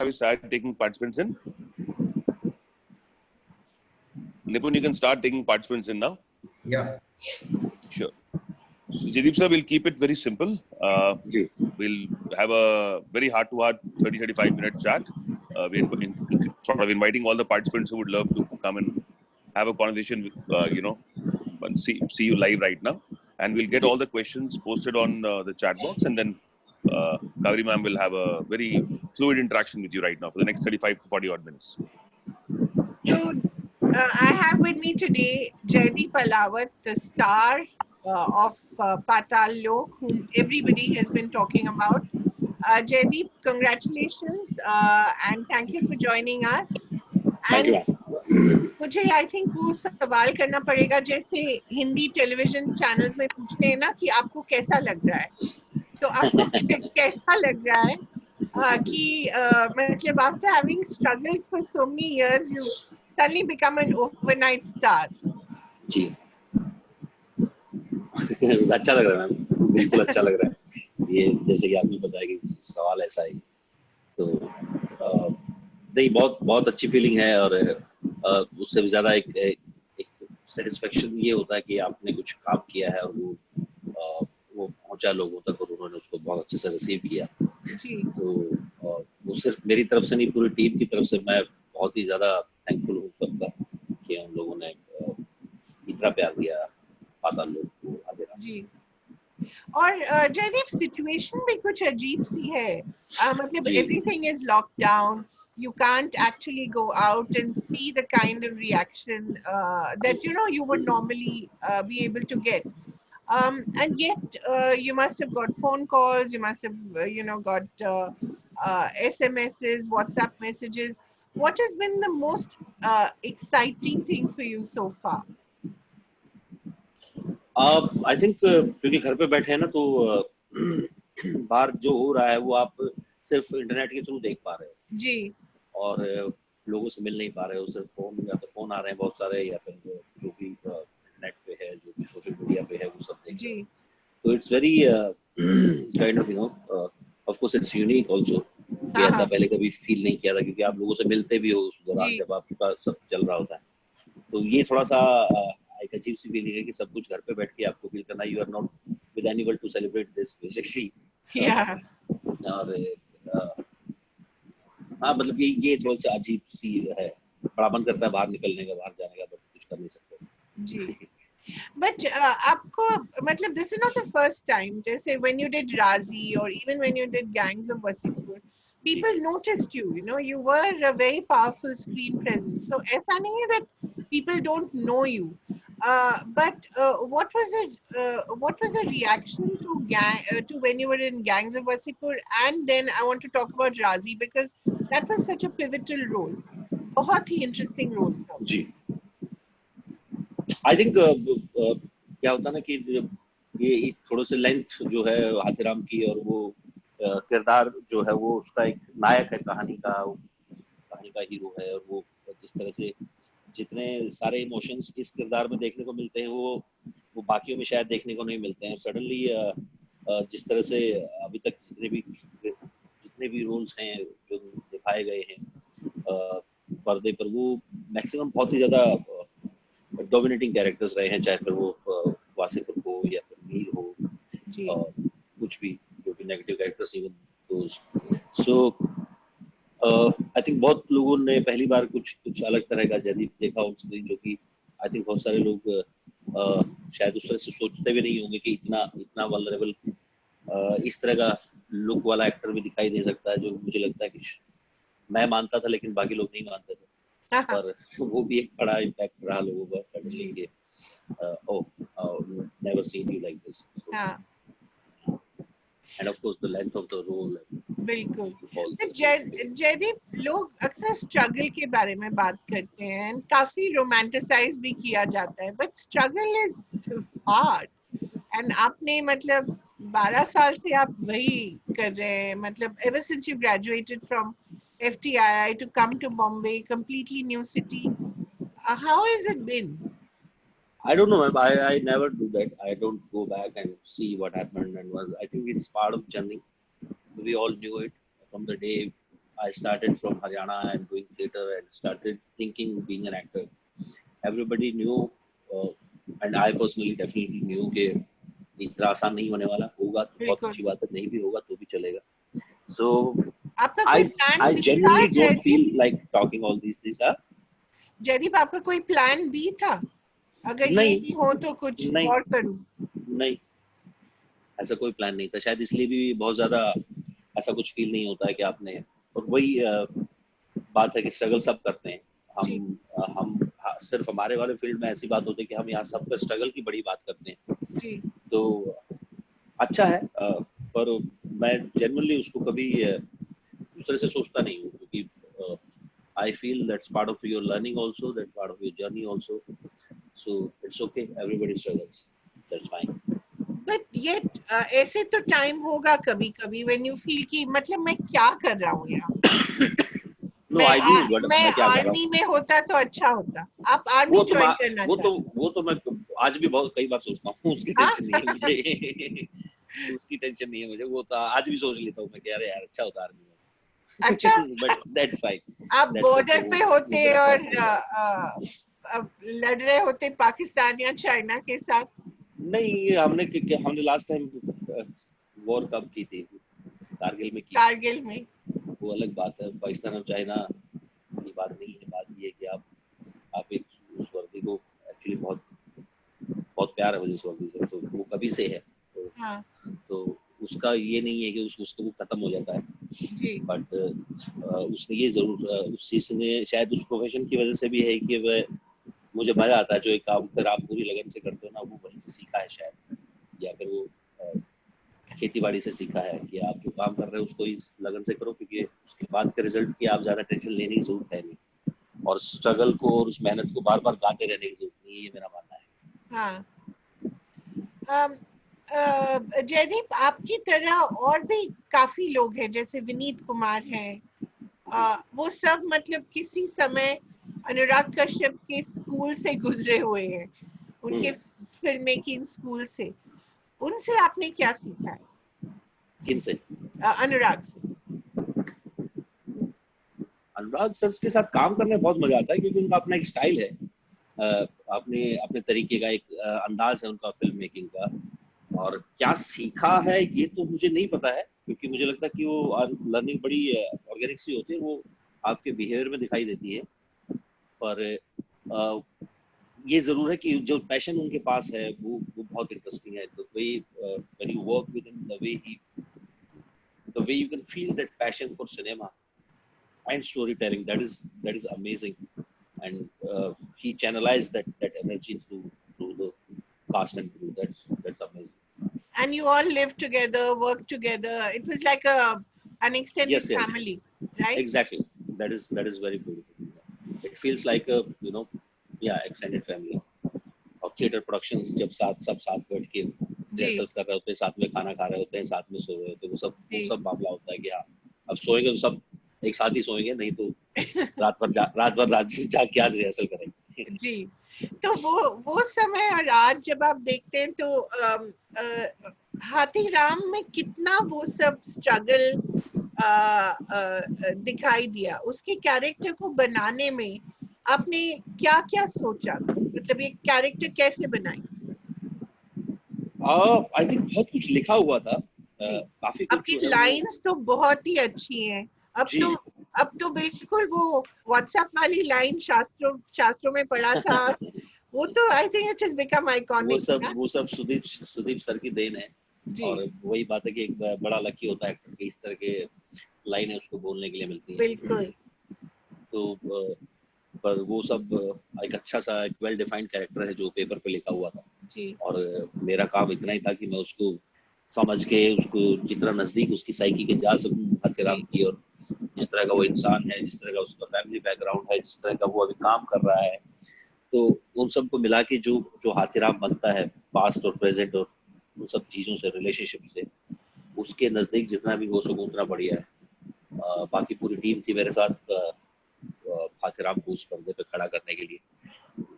we start taking participants in? Nipun, you can start taking participants in now. Yeah. Sure. So Jaideep sir, we'll keep it very simple. We'll have a very heart-to-heart 30-35 minute chat. We're sort of inviting all the participants who would love to come and have a conversation with, and see you live right now. And we'll get all the questions posted on the chat box, and then Kaveri ma'am will have a very fluid interaction with you right now for the next 35 to 40 odd minutes. So, I have with me today Jaideep Ahlawat, the star of Patal Lok, whom everybody has been talking about. Jaideep, congratulations and thank you for joining us. Thank you, मुझे I think वो सवाल करना पड़ेगा जैसे Hindi television channels में पूछते हैं ना कि आपको कैसा लग रहा है, तो आपको कैसा लग रहा है कि मतलब after having struggled for so many years you suddenly become an overnight star. जी अच्छा लग रहा है मैम, बिल्कुल अच्छा लग रहा है। ये जैसे कि आपने बताया कि सवाल ऐसा है, तो नहीं, बहुत अच्छी फीलिंग है। और उससे भी ज्यादा एक सेटिस्फेक्शन ये होता है कि आपने कुछ काम किया है और वो पहुंचा लोगों तक और उन्होंने उसको बहुत अच्छे से रिसीव किया। जी। तो वो सिर्फ मेरी तरफ से नहीं, पूरी टीम की तरफ से मैं बहुत ही ज्यादा थैंकफुल हूँ सबका कि हम लोगों ने इतना प्यार दिया पाताल लोक को आधे रात। जी। और जयदीप सिचुएशन भी कुछ अजीब सी है, मतलब everything is locked down. You can't actually go out and see the kind of reaction that you would normally be able to get. And yet you must have got phone calls, you must have got SMSs, WhatsApp messages. What has been the most exciting thing for you so far? I think क्योंकि घर पे बैठे हैं ना, तो बाहर जो हो रहा है वो आप सिर्फ इंटरनेट के थ्रू देख पा रहे हो जी, और लोगों से मिल नहीं पा रहे हो। सिर्फ फोन, या तो फोन आ रहे हैं बहुत सारे, या फिर जो भी इंटरनेट पे है, जो भी सोशल मीडिया पे है, वो सब देख रहे हो। तो it's very kind of of course it's unique also कि ऐसा पहले कभी फील नहीं किया था, क्योंकि आप लोगों से मिलते भी हो उस दौरान जब आपके पास सब चल रहा होता है। तो ये थोड़ा सा एक अजीब सी फीलिंग है कि सब कुछ घर पे बैठ के आपको फील करना, you are not with anyone to celebrate this basically. और हाँ, मतलब ये थोड़ा सा अजीब सी है। बड़ा मन करता है बाहर निकलने का, बाहर जाने का, बट कुछ कर नहीं सकते जी। But आपको मतलब this is not the first time. जैसे when you did Razi or even when you did Gangs of Wasseypur, people noticed you. You were a very powerful screen presence. So ऐसा नहीं है that people don't know you. But what was the reaction to when you were in Gangs of Wasseypur, and then I want to talk about Razi because that was such a pivotal role. बहुत ही interesting role था जी। I think क्या होता है ना कि ये थोड़ा सा लेंथ जो है हाथीराम की, और वो किरदार जो है वो उसका एक नायक है, कहानी का हीरो है, और वो जिस तरह से जितने सारे इमोशंस इस किरदार में देखने को मिलते हैं वो बाकियों में शायद देखने को नहीं मिलते हैं। सडनली जिस तरह से अभी तक जितने भी रोल्स हैं जो दिखाए गए हैं पर्दे पर, वो मैक्सिमम बहुत ही ज्यादा डोमिनेटिंग कैरेक्टर्स रहे हैं, चाहे फिर वो वासेपुर हो या फिर मीर हो, कुछ भी जो भी negative characters, even those. So I think बहुत लोगों ने पहली बार कुछ अलग तरह का जैदीप देखा ऑन स्क्रीन, जो कि आई थिंक बहुत सारे लोग शायद उस तरह से सोचते भी नहीं होंगे कि इतना वल्नरेबल इस तरह का लुक वाला एक्टर भी दिखाई दे सकता है, जो मुझे लगता है कि मैं मानता था लेकिन बाकी लोग नहीं मानते थे। पर वो भी एक बड़ा इम्पैक्ट रहा लोगों का सडनली कि never seen you like this. And of course the length of the role. बिल्कुल। जयदीप, लोग अक्सर स्ट्रगल के बारे में बात करते हैं, काफी रोमांटिसाइज भी किया जाता है, but struggle is hard. And आपने मतलब 12 साल से आप वही कर रहे हैं, मतलब ever since you graduated from FTII to come to Bombay, completely new city. How has it been? I don't know, ma'am. I never do that. I don't go back and see what happened and was. I think it's part of journey. We all knew it from the day I started from Haryana and doing theatre and started thinking being an actor. Everybody knew, and I personally definitely knew कि इतना आसान नहीं होने वाला, होगा तो बहुत अच्छी बात है, नहीं भी होगा तो भी चलेगा. So आपका कोई प्लान I भी genuinely था don't feel like talking all these things. Jaideep, आपका कोई प्लान भी था, अगर ये नहीं, नहीं हो तो कुछ नहीं, और करूं? नहीं, ऐसा कोई प्लान नहीं था. शायद इसलिए भी बहुत ज्यादा ऐसा कुछ फील नहीं होता है कि आपने, और वही बात है कि स्ट्रगल सब करते हैं. हम सिर्फ हमारे वाले फील्ड में ऐसी बात होती है कि हम यहाँ सबका स्ट्रगल की बड़ी बात करते हैं. जी. तो अच्छा है, पर मैं जेन्युइनली उसको कभी उस तरह से सोचता नहीं हूँ, क्योंकि I feel that's part of your learning also, that's part of your journey also. So it's okay, everybody struggles, that's fine. But yet ऐसे तो टाइम होगा कभी कभी when you feel कि मतलब मैं क्या कर रहा हूँ यहाँ. No, I do, but मैं मैं क्या कर रहा आर्मी में होता तो अच्छा होता. आप आर्मी ज्वाइन करना चाहते? वो तो मैं आज भी बहुत कई बार सोचता हूँ. उसकी टेंशन नहीं है मुझे. उसकी टेंशन नहीं है मुझे. वो तो आज भी सोच लेता हूँ मैं कि अरे यार अच्छा होता आर्मी में. अच्छा. But that's fine. आप बॉर्डर पे होते और लड़ रहे होते पाकिस्तान या चाइना के साथ? नहीं, हमने लास्ट टाइम वॉर कब की थी? कारगिल में की. कारगिल में. वो अलग बात है. पाकिस्तान और चाइना की बात नहीं है. बात ये है कि आप एक उस वर्दी को एक्चुअली बहुत बहुत प्यार है मुझे उस वर्दी से. तो वो कभी से है. तो उसका ये नहीं है कि उसको वो खत्म हो जाता है. बट उसने ये जरूर उस चीज में शायद उस प्रोफेशन की वजह से भी है कि वह मुझे मजा आता है. जो एक काम फिर आप पूरी लगन से करते हो ना, वो वहीं से सीखा है शायद, या फिर वो खेती बाड़ी से सीखा है कि आप जो काम कर रहे हो उसको ही लगन से करो, क्योंकि उसके बाद के रिजल्ट की आप ज्यादा टेंशन लेने की जरूरत है नहीं, और स्ट्रगल को और उस मेहनत को बार बार गाते रहने की जरूरत नहीं है. ये मेरा मानना है. जयदीप, आपकी तरह और भी काफी लोग हैं, जैसे विनीत कुमार हैं. वो सब मतलब किसी समय अनुराग कश्यप के स्कूल से गुजरे हुए हैं, उनके फिल्म मेकिंग स्कूल से. उनसे आपने क्या सीखा है? किनसे? अनुराग से. अनुराग सर के साथ काम करने में बहुत मजा आता है, क्योंकि उनका अपना एक स्टाइल है, अपने तरीके का एक अंदाज है उनका फिल्म मेकिंग का. और क्या सीखा है ये तो मुझे नहीं पता है, क्योंकि मुझे लगता है कि वो लर्निंग बड़ी ऑर्गेनिक सी होती है, वो आपके बिहेवियर में दिखाई देती है. पर ये जरूर है कि जो पैशन उनके पास है वो बहुत इंटरेस्टिंग है. The way when you work with him, the way you can feel that passion for cinema and storytelling, that is amazing. And he channelized that energy through the cast and crew. That's amazing. And you all lived together, worked together. It was like an extended family, right? Exactly. That is very beautiful. It feels like a extended family. और theatre productions जब सब साथ बैठ के rehearsals कर रहे होते हैं, साथ में खाना खा रहे होते हैं, साथ में सो रहे होते हैं, वो सब मामला होता है कि हाँ अब सोएंगे तो सब एक साथ ही सोएंगे, नहीं तो रात भर जाग के आज रिहर्सल करेंगे. जी. तो वो समय और आज जब आप देखते हैं तो हाथीराम में कितना वो सब स्ट्रगल दिखाई दिया. उसके कैरेक्टर को बनाने में आपने क्या क्या सोचा, मतलब ये कैरेक्टर कैसे बनाई? आई थिंक बहुत कुछ लिखा हुआ था. काफी कुछ. आपकी लाइंस तो बहुत ही अच्छी हैं. अब तो बिल्कुल वो व्हाट्सएप वाली लाइन शास्त्रों में पढ़ा था. वो तो I think it has become iconic. वो सब सुदीप सर की देन है. और वही बात है कि एक बड़ा लकी होता है एक्टर की, इस तरह के लाइनें उसको बोलने के लिए मिलती हैं. बिल्कुल. तो पर वो सब एक अच्छा सा एक वेल डिफाइंड कैरेक्टर है जो पेपर पे लिखा हुआ था. और मेरा काम इतना ही था कि मैं उसको समझ के उसको जितना नजदीक उसकी साइकी के जा सकूं हाथीराम की, और जिस तरह का वो इंसान है, जिस तरह का उसका फैमिली बैकग्राउंड है, जिस तरह का वो अभी काम कर रहा है, तो उन सबको मिला के जो हाथीराम बनता है पास्ट और प्रेजेंट और उन सब चीजों से, रिलेशनशिप से, उसके नजदीक जितना भी हो सकूं उतना बढ़िया है. बाकी पूरी टीम थी मेरे साथ हाथीराम को उस पर्दे पे खड़ा करने के लिए,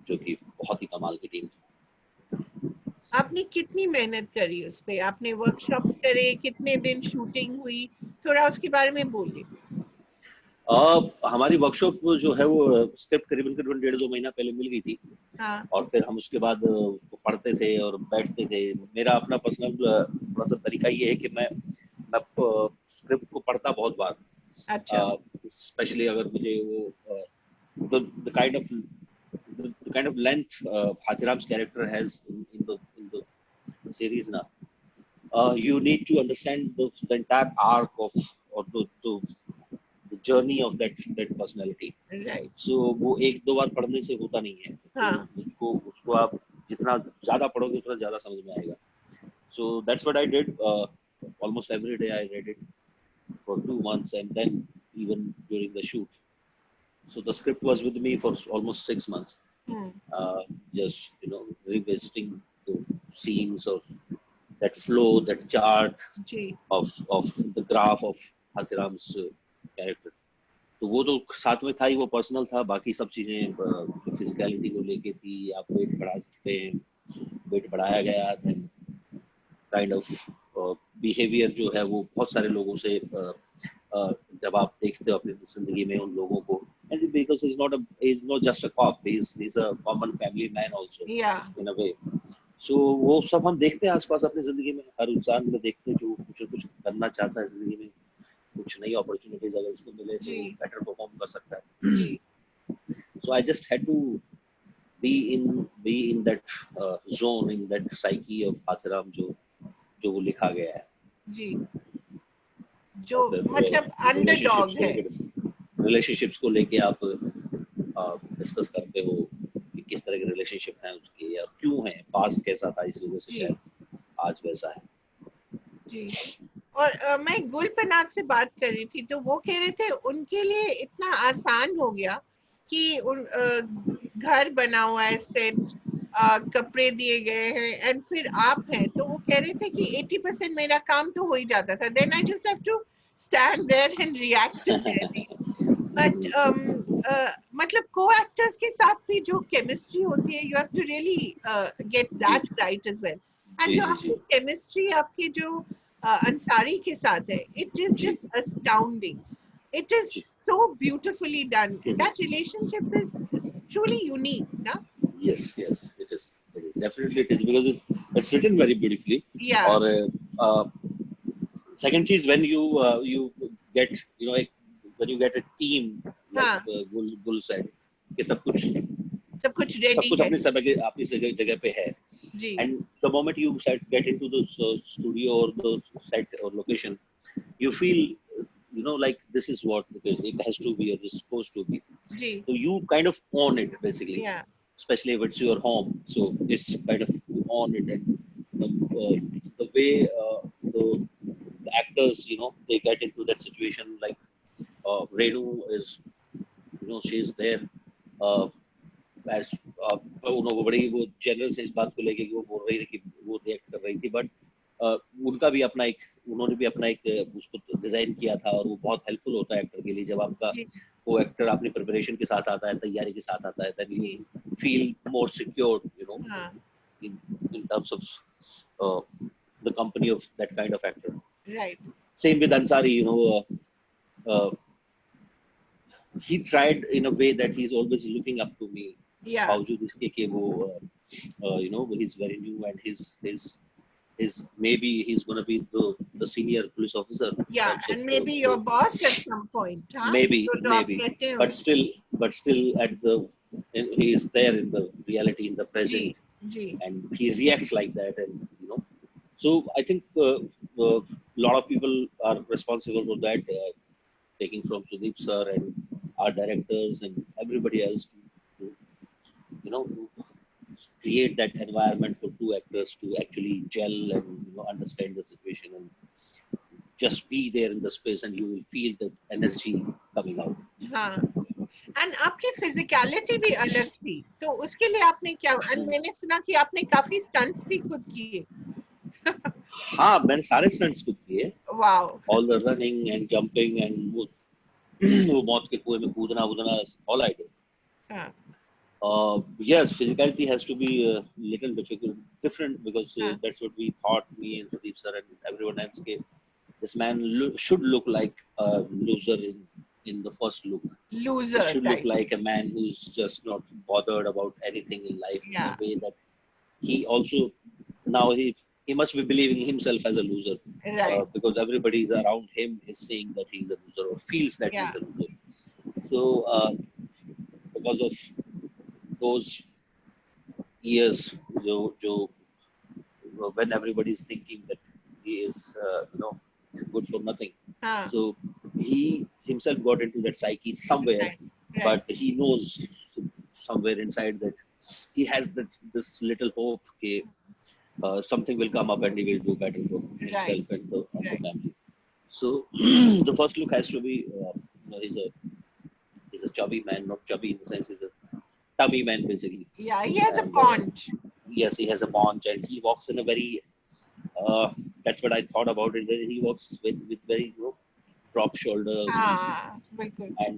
जो कि बहुत ही कमाल की टीम थी. आपने कितनी मेहनत करी उस पे? आपने वर्कशॉप्स करे, कितने दिन शूटिंग हुई, थोड़ा उसके बारे में बोलिए. हमारी वर्कशॉप जो है वो स्क्रिप्ट करीबन 1.5-2 महीना पहले मिल गई थी। हाँ, और फिर हम उसके बाद पढ़ते थे और बैठते थे। मेरा अपना पर्सनल थोड़ा सा तरीका ये है कि मैं स्क्रिप्ट को पढ़ता बहुत बार, अच्छा, स्पेशली अगर मुझे वो the kind of length Hathiram's character has in the series now. You need to understand the entire arc of or the journey of that personality. right, So वो एक दो बार पढ़ने से होता नहीं है। हाँ, तो उसको आप जितना ज्यादा पढ़ोगे उतना ज्यादा समझ में आएगा। So that's what I did. Almost every day I read it for 2 months, and then even during the shoot. So the script was with me for almost 6 months. hmm, Just revisiting the scenes of that flow, that chart ji, of the graph of Hathiram's character. तो वो जो साथ में था ही वो personal था, बाकी सब चीजें फिजिकलिटी को लेके थी। आप वेट बढ़ा सकते हैं, वेट बढ़ाया गया, देन काइंड ऑफ बिहेवियर जो है वो बहुत सारे लोगों से जब आप देखते हो अपनी जिंदगी में उन लोगों को, and because is not just a cop, he is a common family man also yeah, इन अ वे। सो वो सब हम देखते हैं आसपास अपनी जिंदगी में, हर इंसान में देखते हैं जो कुछ करना चाहता है जिंदगी में, कुछ नई अपॉर्चुनिटीज अगर उसको मिले तो जी, बेटर परफॉर्म कर सकता है। जी, So I just had to be in that zone, in that psyche of Hathiram जो वो लिखा गया है। जी, जो और फिर मतलब अंडरडॉग है, रिलेशनशिप्स को लेके आप डिस्कस करते हो कि किस तरह के रिलेशनशिप हैं उसके, या क्यों है, पास्ट कैसा था, इस वजह से जी, शायद आज वैसा है। जी। और मैं गुल पनाग से बात कर रही थी, तो वो कह रहे थे उनके लिए इतना आसान हो गया कि घर बना हुआ है, सेट, कपड़े दिए गए हैं, एंड फिर आप हैं, तो वो कह रहे थे कि 80% मेरा काम तो हो ही जाता था, then I just have to stand there and react to daily. But मतलब को एक्टर्स के साथ भी जो केमिस्ट्री होती है, you have to really get that right as well. And जो आपकी केमिस्ट्री आपके जो अंसारी के साथ है, it is just astounding, it is so beautifully done. That relationship is truly unique, na? Yes, it is definitely, it is, because it's written very beautifully. Yeah, और second is when you get when you get a team like हाँ, Gul said कि सब कुछ सब कुछ अपनी जगह पे है, जी, and the moment you get into the studio or the set or location, you feel like this is what because it has to be or this is supposed to be, ji, so you kind of own it basically, yeah, especially if it's your home, so it's kind of you own it, and the way the actors they get into that situation, like Renu is she's there uh, as वो बड़ी वो generous इस बात को लेके कि वो बोल रही थी कि वो रिएक्ट कर रही थी, बट उनका भी अपना एक उन्होंने भी अपना एक उसको डिजाइन किया था, और वो बहुत हेल्पफुल होता है एक्टर के लिए जब आपका जी, वो एक्टर अपनी प्रिपरेशन के साथ आता है, तैयारी के साथ आता है, देन जी, यू फील मोर सिक्योर हाँ, in terms of uh, the company of that kind of actor. right, Same with Ansari, uh, he tried in a way that he's always looking up to me. yeah, बावजूद इसके कि वो he's very new and his maybe he's going to be the senior police officer yeah, also, and maybe your boss at some point, हाँ, maybe तो आप कहते हैं but still at the he is there in the reality, in the जी, present, जी, and he reacts like that, and so I think a lot of people are responsible for that, taking from Sudeep sir and our directors and everybody else to create that environment for two actors to actually gel and understand the situation and just be there in the space, and you will feel the energy coming out. हाँ, and आपकी physicality भी अलग थी, तो उसके लिए आपने क्या, एंड मैंने सुना कि आपने काफी स्टंट्स भी खुद किए। हाँ, मैंने सारे स्टंट्स खुद किए, wow, all the running and jumping and वो वो मौत के कुएं में कूदना all I did. हाँ, Yes, physicality has to be a little different because हाँ, that's what we thought, me and Sudeep sir and everyone else. This man should look like a loser in the first look. Loser He should look type. like a man who's just not bothered about anything in life in Yeah. a way that he also now he must be believing himself as a loser Right. because everybody is around him is saying that he's a loser or feels that Yeah. he's a loser. So because of those years, when everybody is thinking that he is good for nothing, so he himself got into that psyche somewhere, Right. Right. but he knows somewhere inside that he has this little hope that something will come up and he will do better for himself and the family. So the first look has to be he's a chubby man, not chubby in the sense he's a tummy man basically. Yeah, he has a And, paunch. Yes, he has a paunch and he walks in a very that's what I thought about it. He walks with very drop shoulders Bilkul. and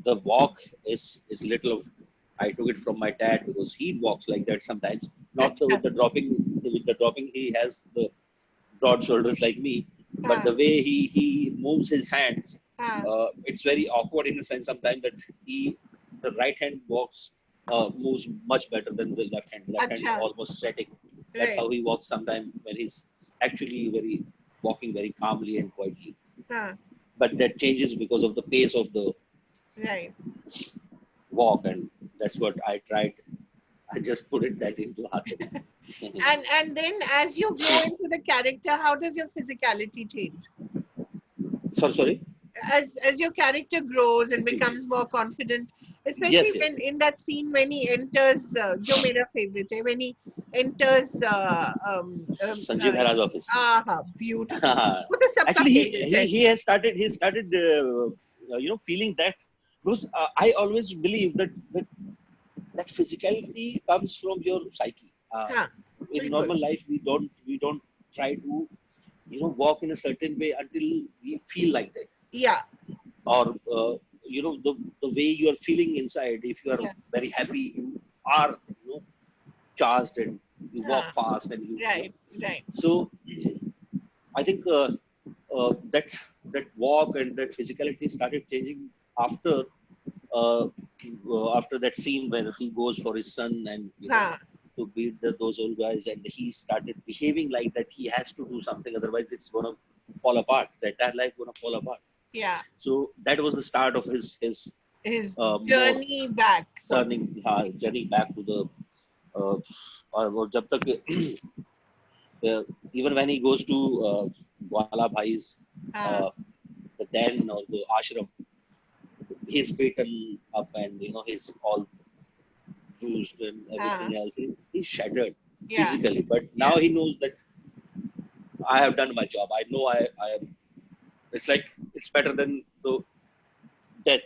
the walk is little of I took it from my dad because he walks like that sometimes. Not with the dropping he has the broad shoulders like me, but the way he moves his hands, it's very awkward in the sense sometimes that the right hand moves much better than the left hand. Left hand almost setting. That's how he walks sometimes when he's actually walking very calmly and quietly. But that changes because of the pace of the walk, and that's what I tried. I just put that into Hathram. And then as you grow into the character, how does your physicality change? Sorry. As your character grows and becomes more confident, especially when in that scene when he enters, jo mera favorite hai, when he enters Sanjay Mehra's office. Beautiful. Actually, he started feeling that because I always believe that physicality comes from your psyche. In normal life, we don't try to walk in a certain way until we feel like that. Yeah. Or the way you are feeling inside. If you are very happy, you are charged and you walk fast and you. Right. So I think that walk and that physicality started changing after that scene where he goes for his son and to beat those old guys, and he started behaving like that he has to do something, otherwise it's gonna fall apart. The entire life gonna fall apart. Yeah. So that was the start of his journey back. Journey back to the jab tak, even when he goes to Gwala Bhai's the den or the ashram, he's beaten up and he's all bruised and everything else. He's shattered physically, but now he knows that I have done my job. I know I am. It's like it's better than the death,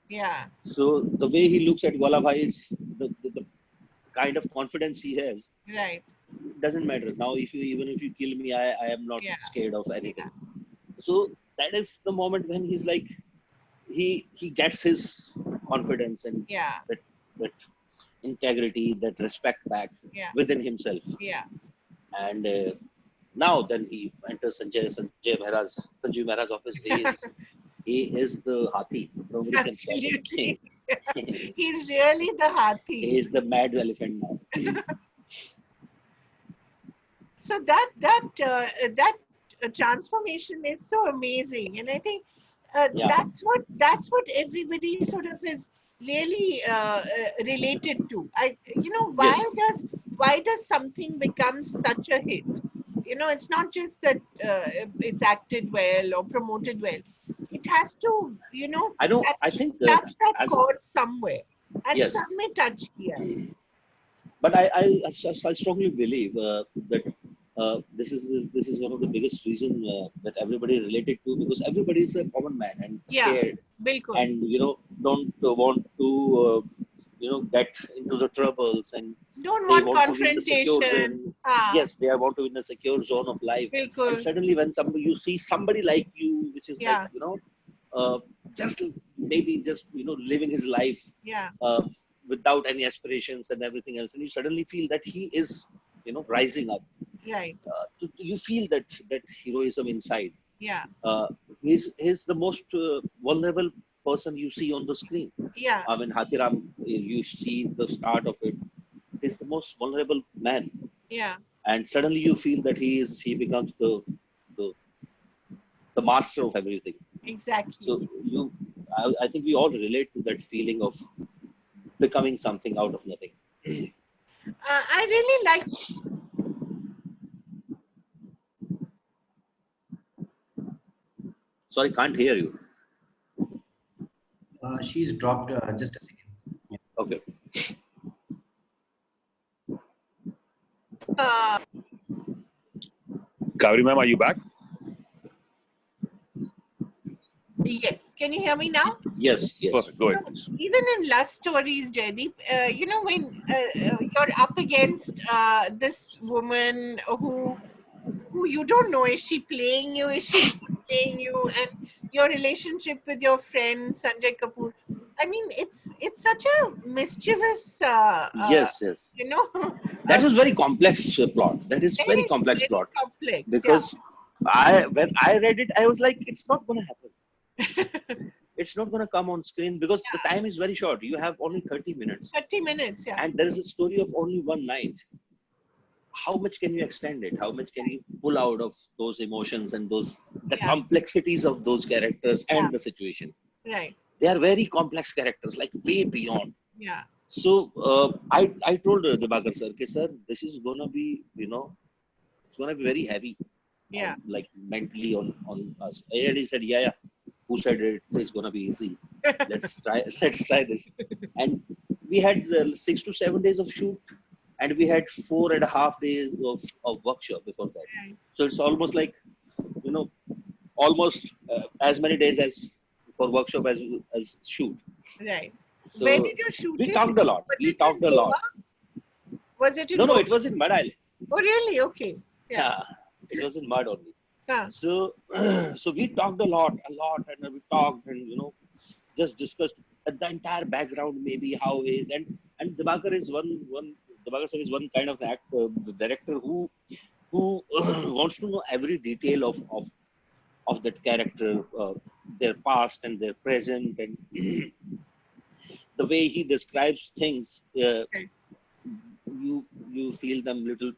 Yeah. So the way he looks at Vallabhai is the kind of confidence he has. Right. Doesn't matter now. Even if you kill me, I am not scared of anything. So that is the moment when he's like he gets his confidence and that integrity, that respect back within himself. Yeah. And now then he enters Sanjay Mehra's office. He is the Hathi. Nobody can stop him. He's really the Hathi. He is the mad elephant now. So that transformation is so amazing, and I think that's what everybody sort of is really related to. Why does something become such a hit? It's not just that it's acted well or promoted well. It has to, I think touch that chord somewhere, and some may touch here. But I strongly believe that this is one of the biggest reason that everybody related to, because everybody is a common man and scared and don't want to get into the troubles and don't want confrontation. Yes, they want to be in a secure zone of life. And suddenly when you see somebody like you, which is like just maybe just living his life without any aspirations and everything else, and you suddenly feel that he is rising up. Right. You feel that heroism inside. Yeah. he's the most vulnerable person you see on the screen. Yeah. I mean, Hathiram, you see the start of it. He's the most vulnerable man, Yeah. and suddenly you feel that he becomes the the master of everything. Exactly. So I think we all relate to that feeling of becoming something out of nothing. I really like. Sorry, can't hear you. She's dropped. Just a second. Okay. Kaveri ma'am, are you back? Yes. Can you hear me now? Yes. Perfect. Go ahead, please. Even in Lust Stories, Jaideep, you know, when you're up against this woman who you don't know, is she playing you, is she not playing you, and your relationship with your friend Sanjay Kapoor. I mean, it's such a mischievous, Yes. you know, That was very complex plot. That is very complex very plot. complex. Because when I read it, I was like, it's not going to happen. It's not going to come on screen because the time is very short. You have only 30 minutes. 30 minutes, yeah. And there is a story of only one night. How much can you extend it? How much can you pull out of those emotions and the complexities of those characters and the situation? Right. They are very complex characters, like way beyond. Yeah. So I told Dibakar sir, sir, this is gonna be, it's gonna be very heavy. Yeah. Like mentally on us. And he said, yeah. Who said it's gonna be easy? Let's try this. And we had 6 to 7 days of shoot, and we had 4.5 days of workshop before that. Right. So it's almost like, almost as many days as for workshop as shoot. Right. So where did you shoot we it? talked a lot. Was it in Goa? Was it in No, Goa? it was in Mud Island. Oh, really? Okay. Yeah. It was in mud only. Yeah. So so we talked a lot, and we talked and just discussed the entire background, maybe how is and Dibakar is Dibakar sir is one kind of the director who wants to know every detail of that character, their past and their present, and the way he describes things. You feel them little,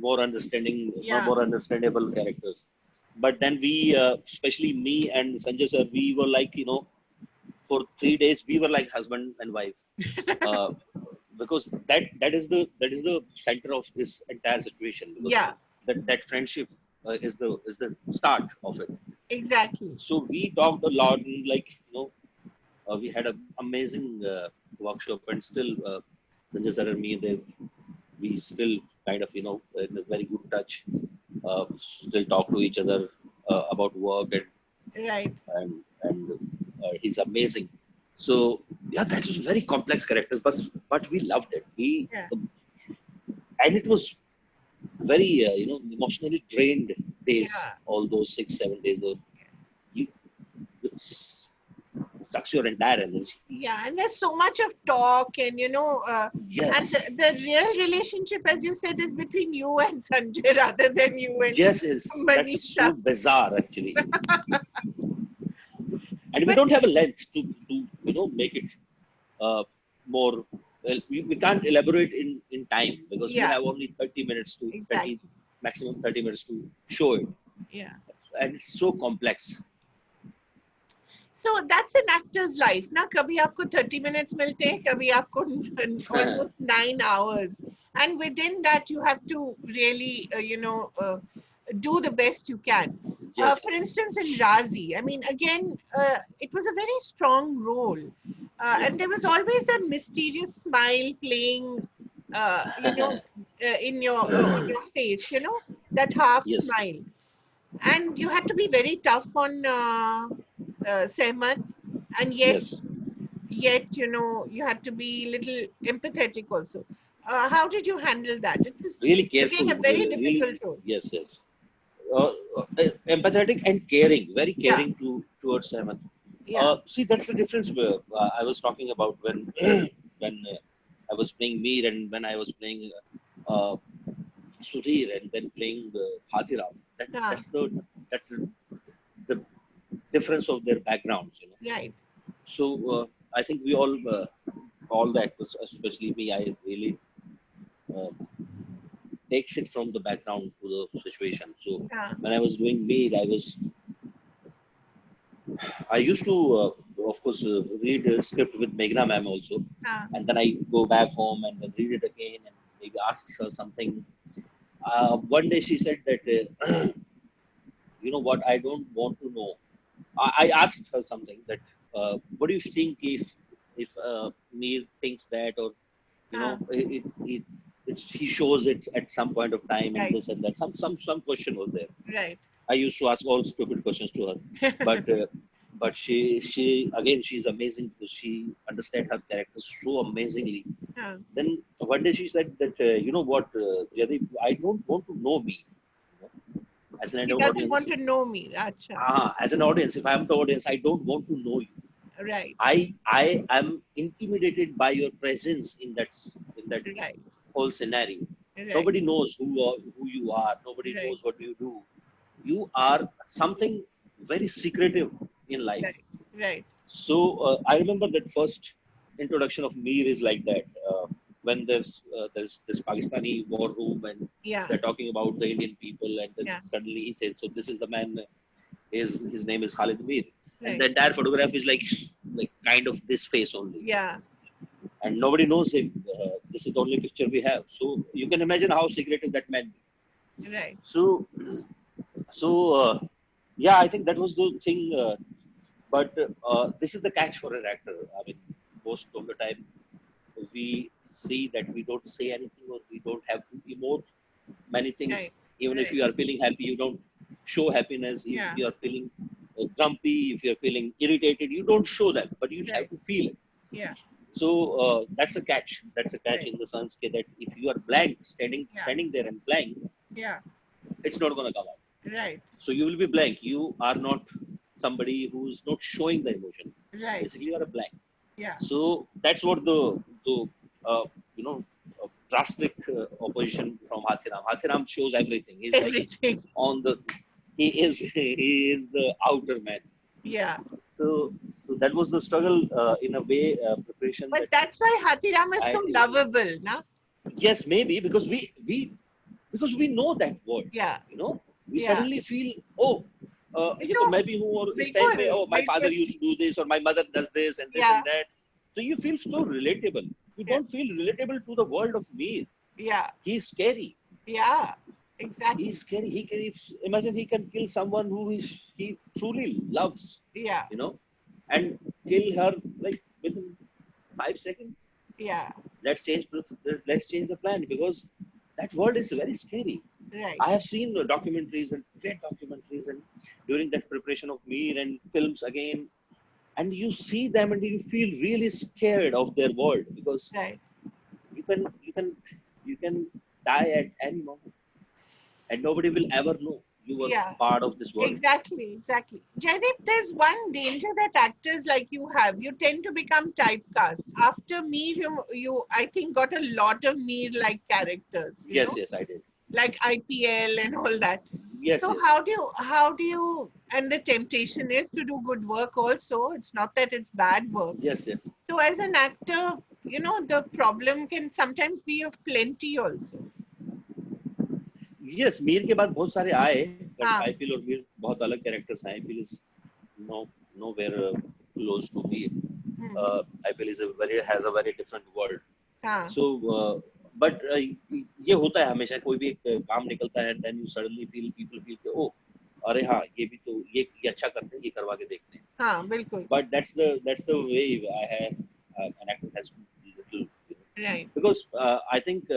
more more understandable characters. But then we, especially me and Sanjay sir, we were like, for 3 days we were like husband and wife, because that is the center of this entire situation. Because that friendship is the start of it. Exactly. So we talked a lot, and we had an amazing workshop, and still Sanjay sir and me, we still kind of in a very good touch, still talk to each other about work, and he's amazing. So that was very complex characters, but we loved it. And it was very emotionally drained days. All those 6-7 days, it sucks your entire energy. Yeah, and there's so much of talk, and yes, and the real relationship, as you said, is between you and Sanjay rather than you and Manisha. That's so bizarre, actually. And we don't have a length to make it more. Well, we can't elaborate in time because we have only 30 minutes to 20, maximum 30 minutes to show it. Yeah, and it's so complex. So that's an actor's life. Na kabhi aapko 30 minutes milte hain, kabhi aapko almost 9 hours, and within that you have to really do the best you can. Yes. For instance, in Razi, I mean, again, it was a very strong role, and there was always that mysterious smile playing, in your on your face, that half smile, and you had to be very tough on Sehman, and yet you had to be a little empathetic also. How did you handle that? It was really careful. Again, a very difficult role. Yes. Empathetic and caring, very caring towards Sehman. See, that's the difference I was talking about when when I was playing Mir, and when I was playing Sudhir, and then playing Hathiram. That's difference of their backgrounds, you know. Right. So I think we all the actors, especially me, I really uh, takes it from the background to the situation. So Yeah. when I was doing Mead, I used to of course read a script with Meghna ma'am also, Yeah. and then I go back home and then read it again and maybe ask her something. One day she said that you know what, I don't want to know. I asked her something that what do you think if Mir thinks that, or you know, Yeah. he shows it at some point of time and Right. this and that. Some question was there. Right. I used to ask all stupid questions to her, but she again, she's amazing because she understands her character so amazingly. Yeah. Then one day she said that you know what, Jaideep, I don't want to know me, you know, as an He doesn't audience. want to know me. Acha. As an audience, if I am the audience, I don't want to know you. Right. I am intimidated by your presence in that Right. whole scenario. Right. Nobody knows who you are. Nobody Right. knows what you do. You are something very secretive in life. Right. Right. So I remember that first introduction of Mir is like that. When there's this Pakistani war room and Yeah. they're talking about the Indian people, and then Yeah. suddenly he said, "So this is the man. His name is Khalid Mir," and Right. the entire photograph is like kind of this face only, Yeah. and nobody knows him. This is the only picture we have. So you can imagine how secretive that man. Right. So yeah, I think that was the thing. But this is the catch for an actor. I mean, most of the time we see that we don't say anything, or we don't have to emote many things. Right. Even if Right. you are feeling happy, you don't show happiness. If Yeah. you are feeling grumpy, if you are feeling irritated, you don't show that, but you have Right. to feel it. Yeah. So that's a catch. That's a catch Right. in the sense that if you are blank, Yeah. standing there and blank, Yeah. it's not going to come out. Right. So you will be blank. You are not somebody who is not showing the emotion. Right. Basically, you are a blank. Yeah. So that's what the you know drastic opposition from Hathiram. Hathiram shows everything. He's like Everything. on the he is the outer man. Yeah. So that was the struggle in a way, preparation. But that's why Hathiram is so I- lovable, na? Yes, maybe because we know that word. Yeah. You know, we Yeah. suddenly feel, oh, you know, maybe who or is बिल्कुल, time, oh, my father बिल्कुल. used to do this, or my mother does this and this Yeah. and that. So you feel so relatable. You Yeah. don't feel relatable to the world of Mir. Yeah. He's scary. Yeah. Exactly. He's scary. He can imagine he can kill someone who he truly loves, Yeah. you know, and kill her like within 5 seconds. Yeah. Let's change the plan, because that world is very scary. Right. I have seen documentaries and great documentaries, and during that preparation of Mir and films again, and you see them and you feel really scared of their world, because Right. you can die at any moment, and nobody will ever know you were Yeah. part of this world. Exactly. Exactly. Jaideep, there's one danger that actors like you have. You tend to become typecast. After Mir, you I think got a lot of Mir-like characters. You Yes, know? yes, I did. Like IPL and all that. Yes, So yes. how do you, and the temptation is to do good work also. It's not that it's bad work. Yes, yes. So as an actor, you know, the problem can sometimes be of plenty also. Yes, Mir के बाद बहुत सारे आए, but हाँ. I feel और मीर बहुत अलग characters हैं. I feel is nowhere close to Mir. I feel has a very different world. हाँ. So but ये होता है हमेशा, कोई भी एक काम निकलता है and then you suddenly people feel कि, oh, अरे हाँ, ये भी तो ये अच्छा करते हैं, ये करवा के देखते हैं. हाँ, बिल्कुल. But that's the way I have an actor has to be little, you know. Right. Because I think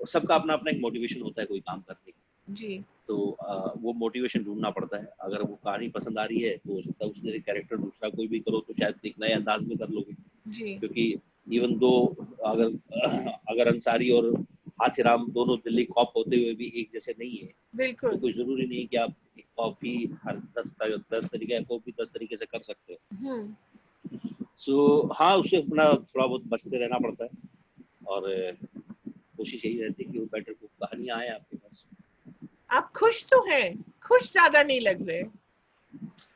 सबका अपना अपना एक मोटिवेशन होता है कोई काम करने की. जी. तो वो मोटिवेशन ढूंढना पड़ता है. अगर वो कहानी पसंद आ रही है तो हो सकता है उसने कैरेक्टर दूसरा कोई भी करो तो शायद एक नए अंदाज में कर लोगे. जी. क्योंकि इवन दो अगर अंसारी और हाथीराम दोनों दिल्ली कॉप होते हुए भी एक जैसे नहीं है, बिल्कुल. तो कोई जरूरी नहीं कि आप एक कॉप ही हर 10 तरीके का कॉप भी 10 तरीके से कर सकते हो. सो हाँ, उससे अपना थोड़ा बहुत बचते रहना पड़ता है, और कोशिश यही रहती है कि वो बेटर को कहानियां आए आपके पास. आप खुश तो हैं, खुश ज्यादा नहीं लग रहे.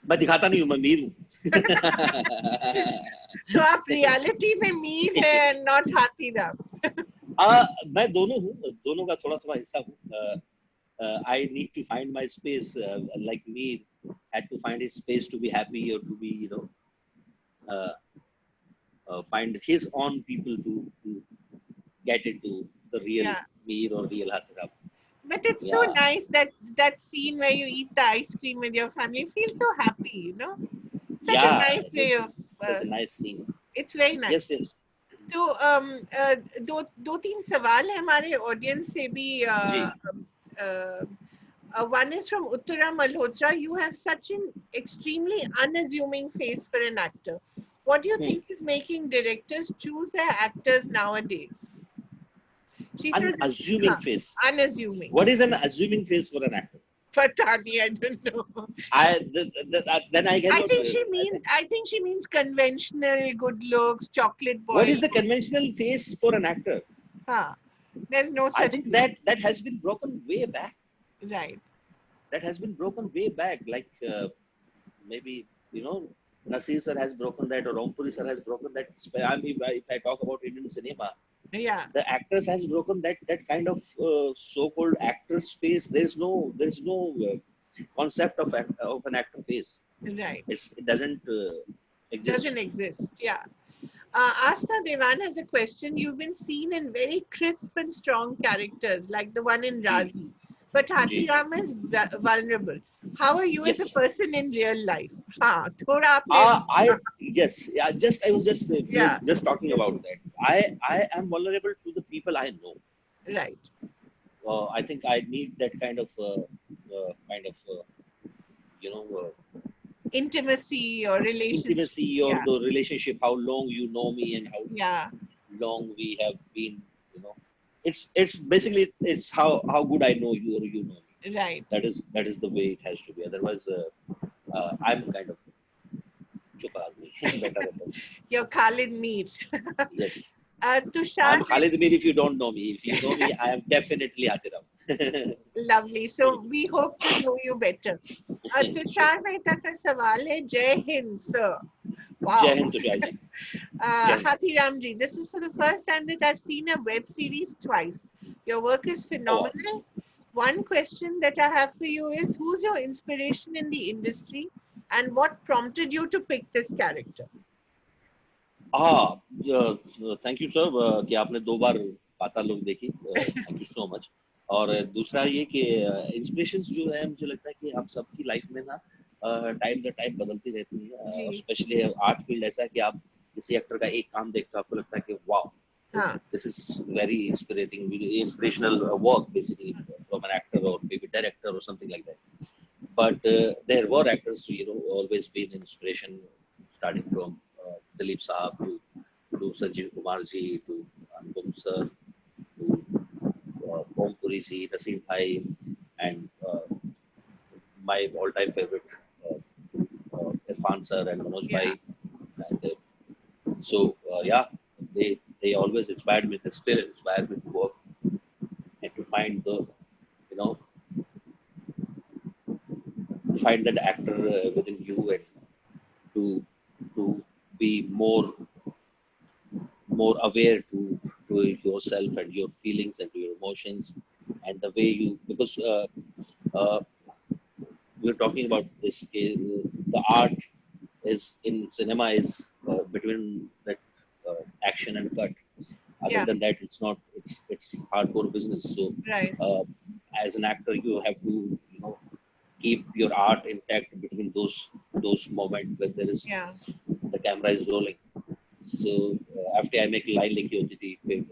मैं दिखाता नहीं हूँ, मैं मीर हूँ. तो आप रियलिटी में मीर है and not हाथीराम. मैं दोनों हूँ, दोनों का थोड़ा थोड़ा हिस्सा हूँ. I need to find my space, like Mir had to find his space to be happy or to be, uh, find his own people to get into the real Yeah. Mir or real Hathiram. But it's so Yeah. nice that scene where you eat the ice cream with your family. You feel so happy, you know. Such a Yeah, nice way of. it's a nice scene. It's very nice. Yes, yes. तो दो तीन सवाल है हमारे audience से भी. जी. One is from Uttara Malhotra. You have such an extremely unassuming face for an actor. What do you think is making directors choose their actors nowadays? She says, Unassuming face. Unassuming. What is an assuming face for an actor? Patani, I don't know. Then I cannot. I think she means conventional, good looks, chocolate boy. What is the conventional face for an actor? There's no such. I think that has been broken way back. Right. That has been broken way back. Like maybe Nasir sir has broken that, or Rampuri sir has broken that. I mean, if I talk about Indian cinema, yeah, the actors has broken that kind of so-called actor's face. There's no concept of an actor face. Right. It doesn't exist. Doesn't exist. Yeah. Asta Devan has a question. You've been seen in very crisp and strong characters, like the one in Razi. But Hathiram is vulnerable. How are you as a person in real life? Thoda aapne. I was just talking about that. I am vulnerable to the people I know. Right. I think I need that kind of intimacy or relationship. The relationship, how long you know me and how long we have been, it's basically it's how good I know you or you know me. Right. That is the way it has to be. Otherwise, I'm kind of better. You're Khalid Mir. Yes. Tushar. I'm Khalid Mir if you don't know me. If you know me, I am definitely Hathiram. Lovely. So we hope to know you better. Tushar Mehta ka sawal hai. Jai Hind, sir. Wow. Jai Hind, Tushar ji. Hathiram ji, this is for the first time that I've seen a web series twice. Your work is phenomenal. One question that I have for you is, who's your inspiration in the industry and what prompted you to pick this character? Thank you, sir, कि आपने 2 बार पाताल लोक देखी. Thank you so much. और दूसरा ये कि inspirations जो है, मुझे लगता है कि हम सबकी लाइफ में ना टाइम बदलती रहती है. स्पेशली आर्ट फील्ड ऐसा है कि आप किसी एक्टर का एक काम देखते हो, आपको लगता है कि wow, this is very inspirational work basically from an actor or maybe director or something like that. But there were actors who always been inspiration, starting from Dilip Saab to Sanjeev Kumar ji, to Anupam sir, to Om Puri ji, Naseem bhai, and my all-time favorite Irfan sir and Manoj bhai. And so they always inspired me. They still inspire me to work and to find the to find that actor within you, and to be more aware to yourself and your feelings and to your emotions and the way you, because we're talking about this, the art is in cinema is between that action and cut. Other than that, it's hardcore business. So as an actor, you have to keep your art intact between those moments when there is the camera is rolling. So after I make line लिखी होती थी, फिर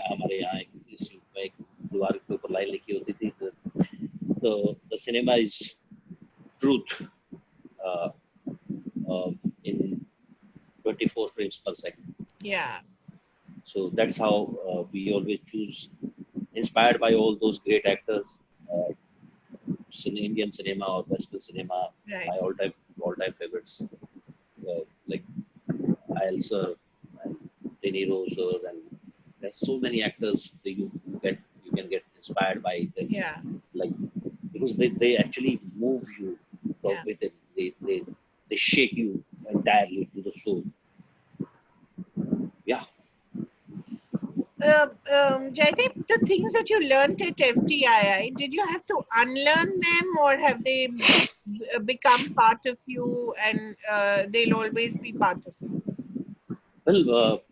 हमारे यहाँ एक दीवार के ऊपर line लिखी होती थी. The cinema is truth in 24 frames per second. Yeah. So that's how we always choose, inspired by all those great actors, Indian cinema or Western cinema. My all-time favorites, like Al sir and De Niro sir, and there's so many actors that you can get inspired by them. Yeah. Like, because they actually move you from within, they shake you entirely to the soul. Yeah. Jaideep, the things that you learned at FTII, did you have to unlearn them, or have they become part of you, and they'll always be part of you? Well,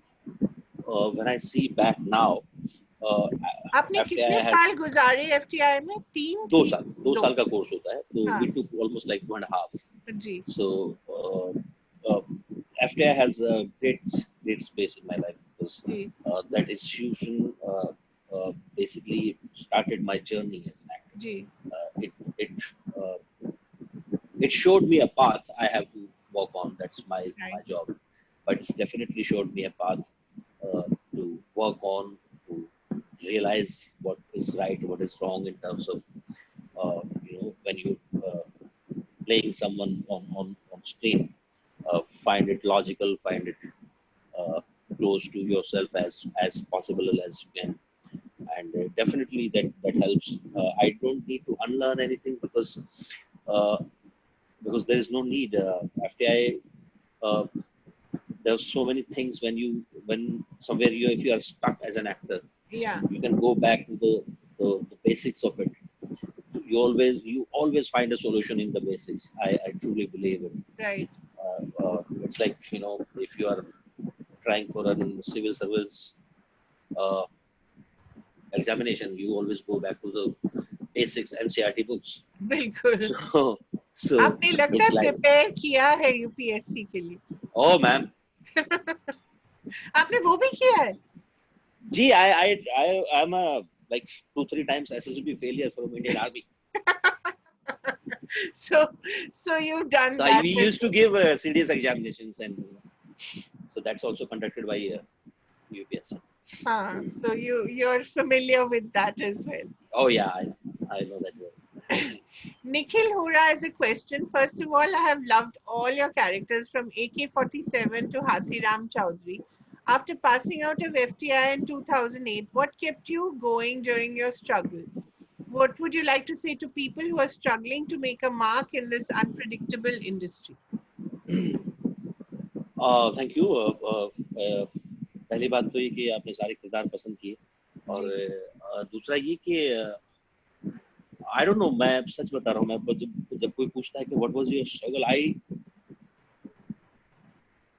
when I see back now, आपने कितने FTI has साल गुजारे FTI में? 3 2 की साल 2 साल का course होता है, तो हाँ. we took almost like 2.5. Ji. So FTI has a great space in my life because ji. that institution basically started my journey as an actor. Ji. It showed me a path I have to walk on. That's my Right. job, but it's definitely showed me a path to work on, to realize what is right, what is wrong in terms of when you playing someone on screen, find it logical, find it close to yourself as possible as you can, and definitely that helps. I don't need to unlearn anything uh, because there is no need. After there are so many things when somewhere if you are stuck as an actor, Yeah. you can go back to the basics of it. You always find a solution in the basics. I truly believe it. Right. It's like if you are trying for a civil service uh, examination, you always go back to the basics NCERT books. बिल्कुल. So आपने लगता it's है like, prepare किया है UPSC के लिए. oh ma'am, आपने वो भी किया है? gee, I'm a like 2-3 times SSB failure from Indian Army. So you've done So that. we used to give serious examinations, and so that's also conducted by UPSC. So you're familiar with that as well. Oh yeah, I know that well. Nikhil Hura has a question. First of all, I have loved all your characters from AK-47 to Hathiram Chaudhary. After passing out of FTI in 2008, what kept you going during your struggle? What would you like to say to people who are struggling to make a mark in this unpredictable industry? Thank you. पहली बात तो ये कि आपने सारे किरदार पसंद किए, और दूसरा ये कि I don't know, मैं सच बता रहा हूँ, मैं जब कोई पूछता है कि what was your struggle,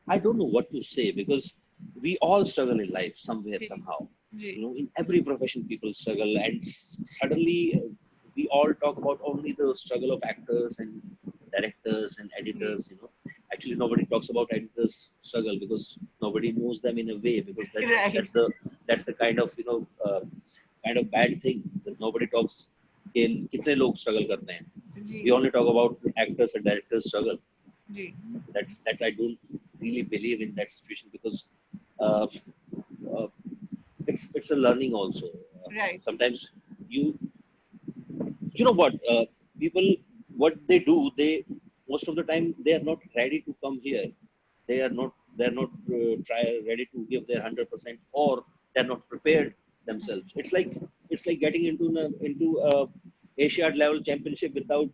I don't know what to say, because we all struggle in life somewhere, somehow. In every profession people struggle, and suddenly we all talk about only the struggle of actors and directors and editors. Actually nobody talks about editors' struggle because nobody knows them in a way, because that's the kind of kind of bad thing that nobody talks. कितने लोग struggle करते हैं. We only talk about actors and directors' struggle. That's I don't really believe in that situation, because it's a learning also. Right. Sometimes you know what people, what they do, they most of the time they are not ready to come here. They're not ready to give their 100%, or they're not prepared themselves. It's like getting into a Asiad level championship without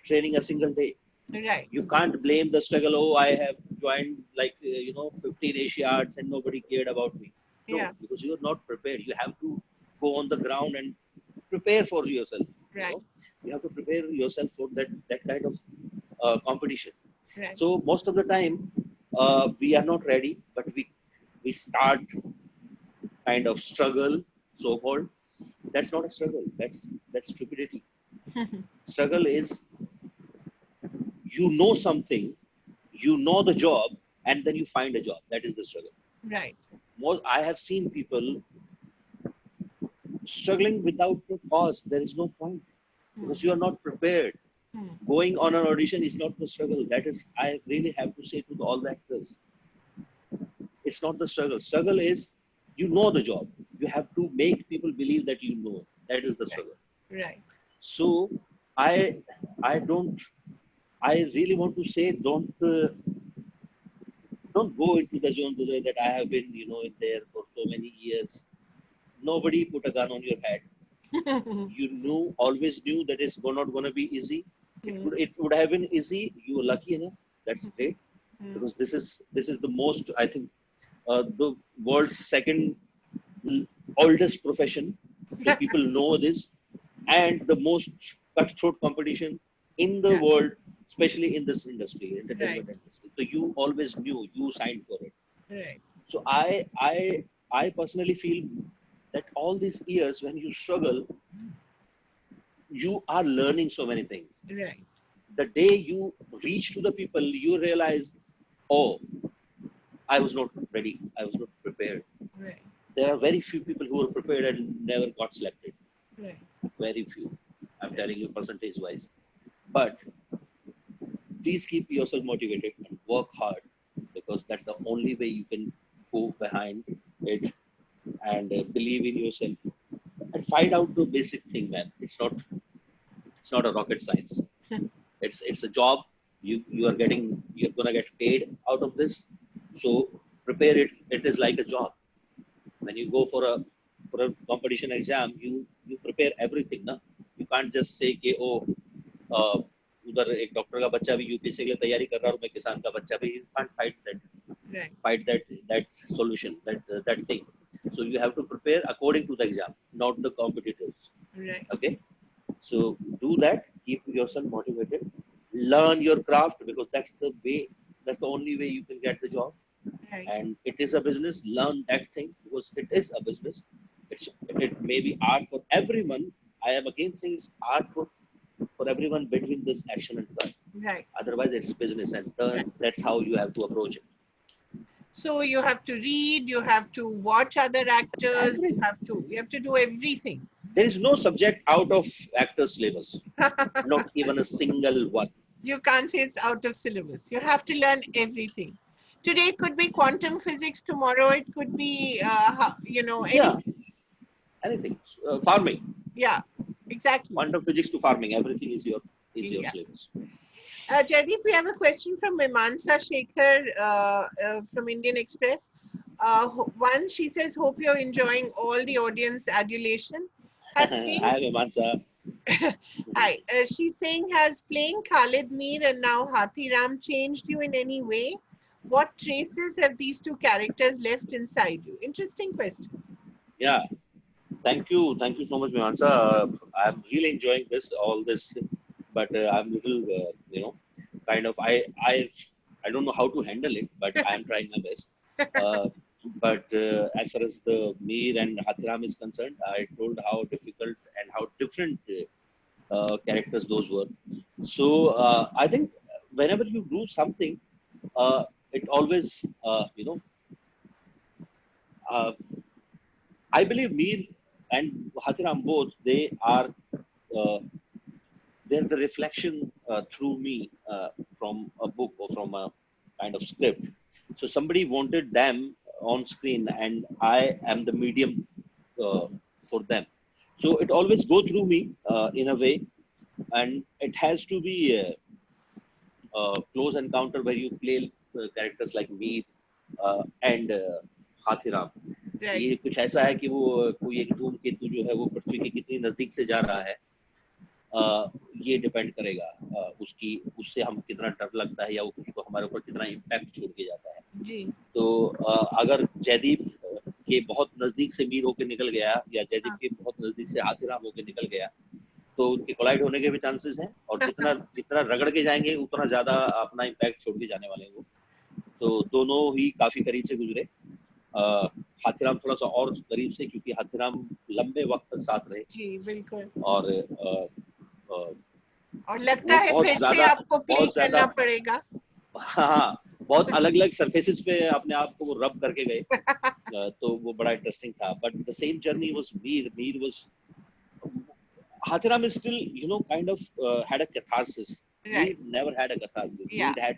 training a single day. Right. You can't blame the struggle. Oh, I have joined 15 Asiads and nobody cared about me. No, Yeah. because you're not prepared. You have to go on the ground and prepare for yourself. Right. You have to prepare yourself for that kind of competition. Right. So most of the time we are not ready, but we start kind of struggle, so called. That's not a struggle. That's stupidity. Struggle is, you know something, you know the job, and then you find a job. That is the struggle. Right. I have seen people struggling without a cause. There is no point, because you are not prepared. Going on an audition is not the struggle. That is, I really have to say to all the actors, it's not the struggle. Struggle is, you know the job. You have to make people believe that you know. That is the struggle. Right. So I really want to say, don't go into the zone that I have been, in there for so many years. Nobody put a gun on your head. You always knew that it's not going to be easy. Hmm. It would have been easy. You were lucky enough. That's great, Hmm. because this is the most, I think, the world's second oldest profession. So people know this, and the most cutthroat competition in the Yeah. world, especially in this industry, entertainment Right. industry. So you always knew, you signed for it. Right. So I personally feel that all these years when you struggle, you are learning so many things. Right. The day you reach to the people, you realize, oh, I was not ready. I was not prepared. Right. There are very few people who are prepared and never got selected. Right. Very few. I'm telling you percentage wise. But please keep yourself motivated and work hard, because that's the only way you can go behind it, and believe in yourself and find out the basic thing, man. It's not a rocket science. It's a job. You're gonna get paid out of this. So prepare it. It is like a job. When you go for a competition exam, you prepare everything, na? You can't just say कि uh, उधर एक doctor का बच्चा भी UPSC के लिए तैयारी कर रहा है और मैं किसान का बच्चा भी, you can't Right. fight that solution, that thing. So you have to prepare according to the exam, not the competitors. Right. Okay, so do that. Keep yourself motivated. Learn your craft, because that's the way. That's the only way you can get the job. Right. And it is a business. Learn that thing, because it is a business. It may be art for everyone. I am again saying it's art for everyone between this action and craft. Right. Otherwise, it's business, and that's how you have to approach it. So you have to read, you have to watch other actors, Everything. you have to do everything. There is no subject out of actor's syllabus. Not even a single one. You can't say it's out of syllabus. You have to learn everything. Today it could be quantum physics. Tomorrow it could be, Yeah, anything. Farming, Yeah, exactly. quantum physics to farming, everything is your Yeah. syllabus. Jaideep, we have a question from Mimansa Shekhar from Indian Express. One, she says, hope you're enjoying all the audience adulation. Has playing, I have a Mansa. Hi, she's saying, has playing Khalid Mir and now Hathi Ram changed you in any way? What traces have these two characters left inside you? Interesting question. Yeah, thank you so much, Mansa. I'm really enjoying all this, but I'm little, kind of. I don't know how to handle it, but I'm trying my best. But as far as the Mir and Hathiram is concerned, I told how difficult and how different characters those were. So I think whenever you do something, it always, uh, I believe Mir and Hathiram both, uh, they're the reflection through me from a book or from a kind of script. So somebody wanted them on screen, and I am the medium for them. So it always go through me in a way, and it has to be a close encounter where you play characters like me and Hathiram. Right. ये कुछ ऐसा है कि वो कोई एक धूमकेतु जो है वो पृथ्वी के कितनी नजदीक से जा रहा है, ये डिपेंड करेगा उससे हम कितना डर लगता है या वो उसको हमारे ऊपर कितना इम्पैक्ट छोड़ के जाता है. जी. तो अगर जयदीप के बहुत नजदीक से मीर होकर निकल गया या जयदीप के बहुत नजदीक से हाथीराम होकर निकल गया तो उनके कोलाइड होने के भी चांसेस हैं, और जितना रगड़ के जाएंगे उतना ज्यादा अपना इम्पैक्ट छोड़ के जाने वाले हैं वो. तो दोनों ही काफी करीब से गुजरे. हाथीराम थोड़ा सा और करीब से, क्योंकि हाथीराम लंबे वक्त तक साथ रहे. जी बिल्कुल. और लगता है फिर से आपको प्ले करना पड़ेगा. हाँ, बहुत अलग अलग सरफेसेस पे अपने आप को वो रब करके गए. तो वो बड़ा इंटरेस्टिंग था. But the same journey was Mir was Hathiram is still, kind of had a catharsis. Right. He never had a catharsis. Yeah. He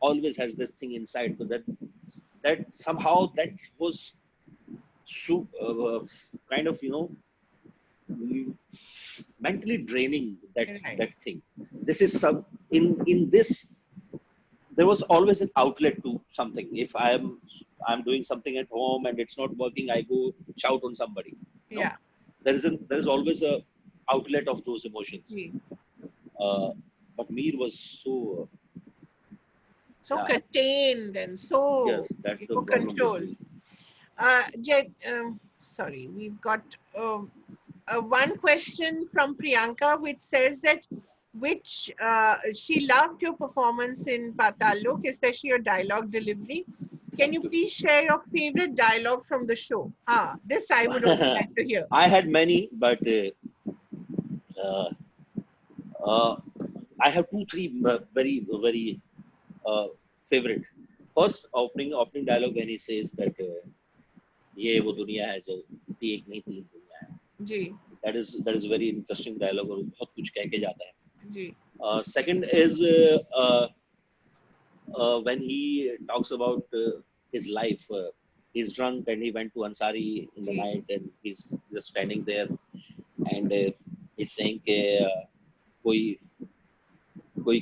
always has this thing inside, so that somehow that was kind of, mentally draining, that thing. This is in this, there was always an outlet to something. If I'm doing something at home and it's not working, I go shout on somebody. Yeah. There is always a outlet of those emotions. but Mir was so So yeah, contained and so yes, that's the for problem with control. Mir. Jet, sorry, we've got one question from Priyanka, which says that she loved your performance in Patal Lok, especially your dialogue delivery. Can you please share your favorite dialogue from the show? This I would also like to hear. I had many, but uh, uh, I have two, three very, very favorite. First, opening dialogue when he says that ये वो दुनिया है जो एक नहीं तीन दुनिया है. जी, That is very interesting dialogue और बहुत कुछ कह के जाता है. जी, Second is when he talks about his life. He's drunk and he went to Ansari in the ji, night and he's just standing there and he's saying कि कोई कोई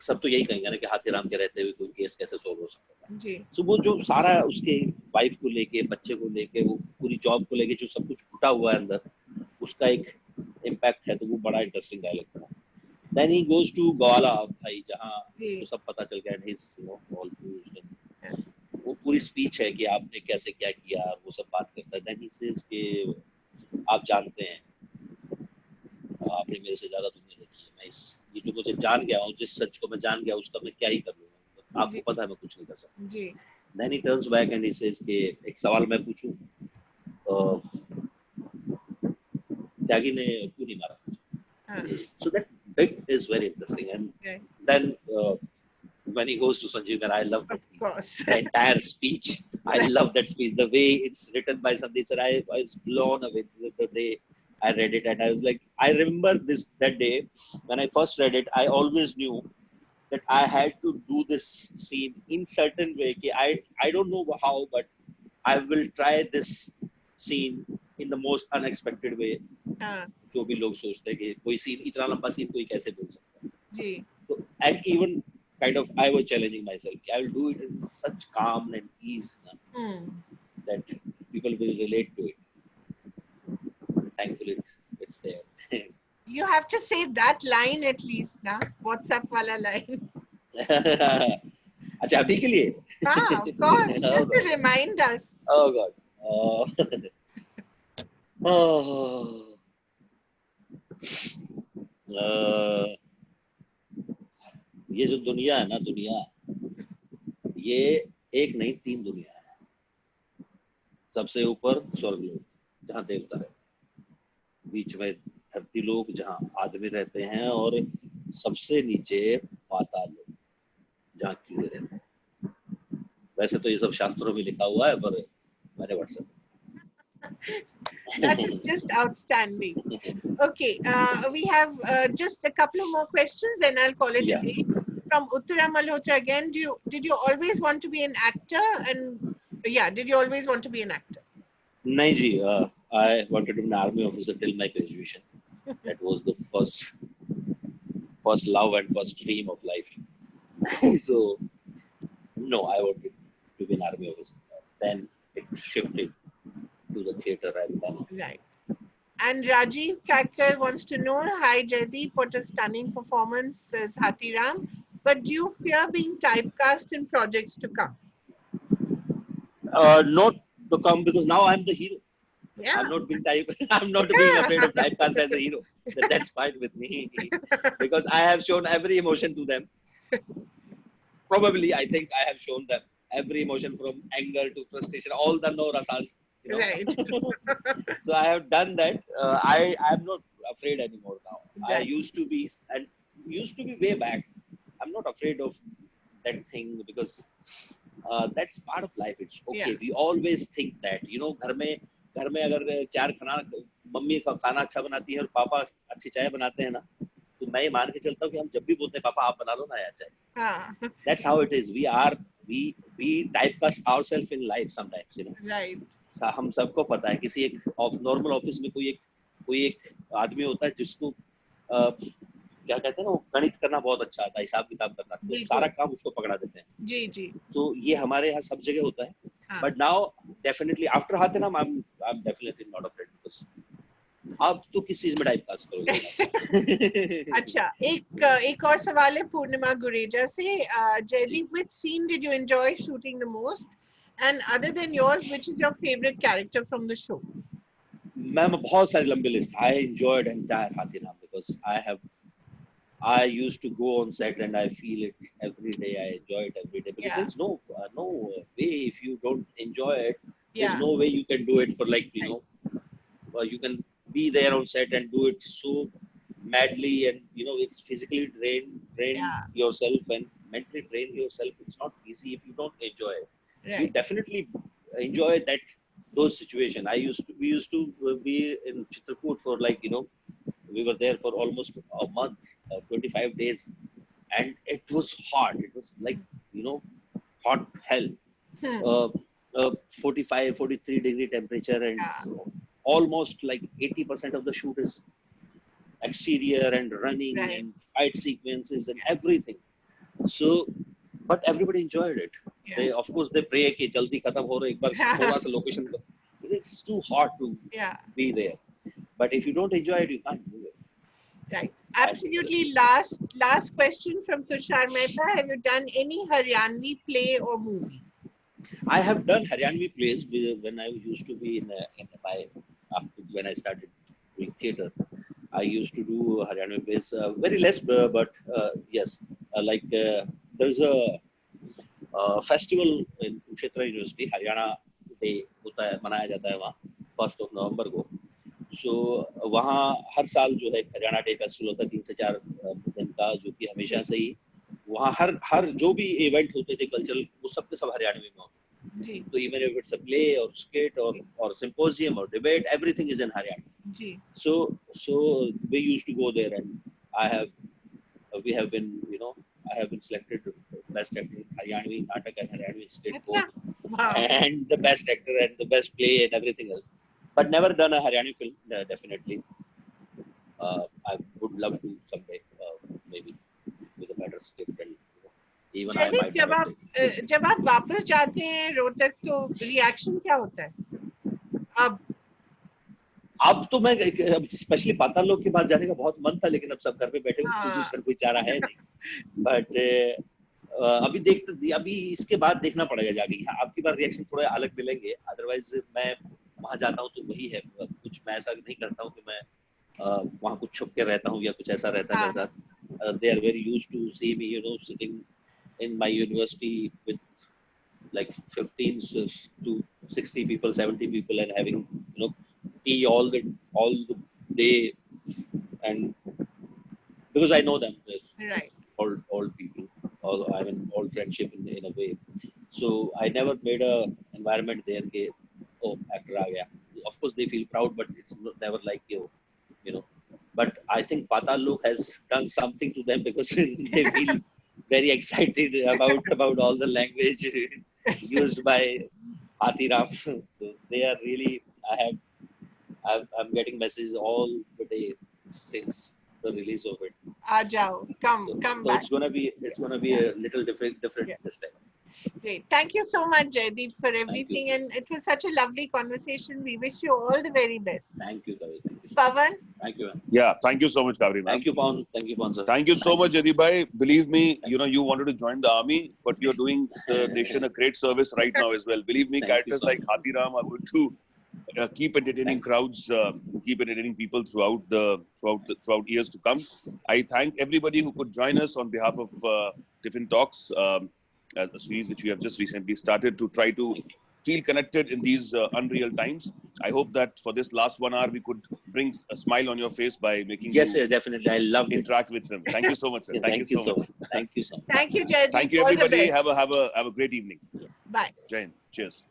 सब तो यही कहेंगे ना कि हाथीराम के रहते हुए कोई केस कैसे सोल्व हो सकता है. जी, तो वो जो सारा उसके वाइफ को लेके बच्चे को लेके वो पूरी जॉब को लेके जो सब कुछ घुटा हुआ है अंदर उसका एक इम्पैक्ट है तो वो बड़ा इंटरेस्टिंग डायलॉग था. देन ही गोज टू ग्वाला भाई जहाँ उसको सब पता चल गया वो पूरी स्पीच है कि आपने कैसे क्या किया वो सब बात करता है. देन ही सेज कि आप जानते हैं आपने मेरे से ज्यादा दुनिया देखी है. मैं इस ये जो मुझे जान गया हूँ जिस सच को मैं जान गया उसका मैं क्या ही कर लूंगा. आपको पता है मैं कुछ नहीं कर सकता. जी, Then he turns back and he says कि एक सवाल मैं पूछूं त्यागी ने क्यों नहीं मारा. So that bit is very interesting and then when he goes to Sanjeev Khanna, I love that of course. the entire speech. I love that speech. The way it's written by Sandeep sir, I was blown away the day I read it, and I was like, I remember that day when I first read it. I always knew that I had to do this scene in certain way. I don't know how, but I will try this scene in the most unexpected way. जो भी लोग सोचते हैं कि कोई scene इतना लंबा scene कोई कैसे बोल सकता है. जी. So and even kind of I was challenging myself. I will do it in such calm and ease that people will relate to it. Thankfully, it's there. You have to say that line at least, na? WhatsApp wala line. अच्छा अभी के लिए? Of course, just to remind us. Oh God. Oh. ये जो दुनिया है ना दुनिया ये एक नहीं तीन दुनिया है. सबसे ऊपर स्वर्ग लोक जहाँ देवता रहते हैं, बीच में धरती लोक जहाँ आदमी रहते हैं और सबसे नीचे पाताल लोक जहाँ कीड़े रहते हैं. वैसे तो ये सब शास्त्रों में लिखा हुआ है पर मैंने WhatsApp. That is just outstanding. Okay, we have just a couple of more questions, then I'll call it a day. From Uttara Malhotra again, did you always want to be an actor? And yeah, did you always want to be an actor? नहीं जी, I wanted to be an army officer till my graduation. That was the first love and first dream of life. So no, I wanted to be an army officer. Then it shifted to the theatre and then. Right. And Rajiv Kakkar wants to know, hi Jaideep, what a stunning performance as Hathiram. But do you fear being typecast in projects to come? Not to come because now I'm the hero. Yeah. I'm not being afraid of typecast as a hero. That's fine with me because I have shown every emotion to them. Probably, I think I have shown them every emotion from anger to frustration, all the no rasas. You know? Right. So I have done that. I'm not afraid anymore now. Right. I used to be way back. I'm not afraid of that thing because that's part of life. It's okay. Yeah. We always think that, you know, घर में अगर चार खाना mummy का खाना अच्छा बनाती है और पापा अच्छी चाय बनाते हैं ना, तो मैं ये मान के चलता हूँ कि हम जब भी बोलते हैं पापा आप बना लो ना यार चाय. That's how it is. We typecast ourselves in life sometimes, you know. Right. हम सबको पता है किसी एक नॉर्मल ऑफिस में कोई एक आदमी होता है जिसको क्या कहते हैं ना वो गणित करना बहुत अच्छा आता है, हिसाब किताब करना, तो सारा काम उसको पकड़ा देते हैं. जी जी. तो ये हमारे यहाँ सब जगह होता है. But now definitely after Hathiram I'm definitely not afraid because आप तो किस चीज में टाइप पास करोगे? अच्छा, एक और सवाल है पूर्णिमा गुरेजा से। Jaideep, which scene did you enjoy shooting the most? And other than yours, which is your favorite character from the show? Ma'am बहुत सारी लंबी list. I enjoyed entire Hathiram because I used to go on set and I feel it every day. I enjoy it every day because Yeah. there's no way if you don't enjoy it. There's Yeah. no way you can do it for like you can be there on set and do it so madly and it's physically drain Yeah. yourself and mentally drain yourself. It's not easy if you don't enjoy it. You Right. definitely enjoy those situations. We used to be in Chitrakoot for like we were there for almost a month, 25 days, and it was hot. It was like hot hell. Hmm. 45, 43-degree temperature, and Yeah. almost like 80% of the shoot is exterior and running Right. and fight sequences and everything. So, but everybody enjoyed it. Yeah. They, of course, they pray कि जल्दी खत्म हो रहा एक बार थोड़ा सा location. It's too hot to Yeah. be there. But if you don't enjoy it, you can't do it. Right. Absolutely. Last question from Tushar Mehta. Have you done any Haryanvi play or movie? I have done Haryanvi plays when I used to be when I started doing theatre. I used to do Haryanvi plays, very less, but yes, there's a festival in Kurukshetra University, Haryana Day होता है, मनाया जाता है वहाँ 1st of November को. So वहाँ हर साल जो है हरियाणा डे फेस्टिवल होता है 3 से 4 दिन का, जो कि हमेशा से ही वहाँ हर जो भी इवेंट होते थे कल्चरल, वो सब के सब हरियाणवी में होते. जी. So even if it's a play or skit or symposium or debate, everything is in Haryana. Ji. So we used to go there, and we have been I have been selected best actor in Haryanvi Natak and Haryanvi skit both, Wow. and the best actor and the best play and everything else. But never done a Haryanvi film, definitely. I would love to someday, maybe with a better script, and even I might. जब आप वापस जाते हैं रोहतक तो reaction क्या होता है? अब तो मैं स्पेशली पाताल लोक के बाद जाने का बहुत मन था, लेकिन अब सब घर पे बैठे हुए तो दूसरा कोई चारा है नहीं. बट अभी इसके बाद देखना पड़ेगा जाके. आपकी बार रिएक्शन थोड़े अलग मिलेंगे, अदरवाइज मैं वहां जाता हूँ तो वही है. कुछ मैं ऐसा नहीं करता हूँ कि मैं वहां कुछ छुप के रहता हूँ या कुछ ऐसा रहता है मेरे साथ. They are very used to see me, sitting in my university with like 15 to 60 people, 70 people, and having tea all the day, and because I know them, right, old people, old friendship in a way. So I never made a environment there ke, oh, actor aa gaya. Of course they feel proud, but it's never like but I think Patal Lok has done something to them, because they feel very excited about all the language used by Hathiram. So they are really, I'm getting messages all the day since the release of it. Aa jao, come back. It's gonna be a little different Yeah. this time. Great. Thank you so much, Jaydeep, for everything, and it was such a lovely conversation. We wish you all the very best. Thank you, Kavi. Pawan? Thank you, man. Yeah, thank you so much, Kaveri. Thank you, Pawan. Thank you, Pawan, sir. Thank you so much, Jaydeep bhai. Believe me, you wanted to join the army, but you're doing the nation a great service right now as well. Believe me, Thank characters you so like Hathiram are going to keep entertaining crowds, keep entertaining people throughout years to come. I thank everybody who could join us on behalf of Tiffin Talks, a series which we have just recently started to try to feel connected in these unreal times. I hope that for this last 1 hour, we could bring a smile on your face by making Yes, definitely. I love it. interact with them. Thank you so much, sir. Yeah, Thank you so much. Thank you so much. Thank you, Jaydeep. Thank you, All the everybody. best. Have a great evening. Bye. Jai Hind. Cheers.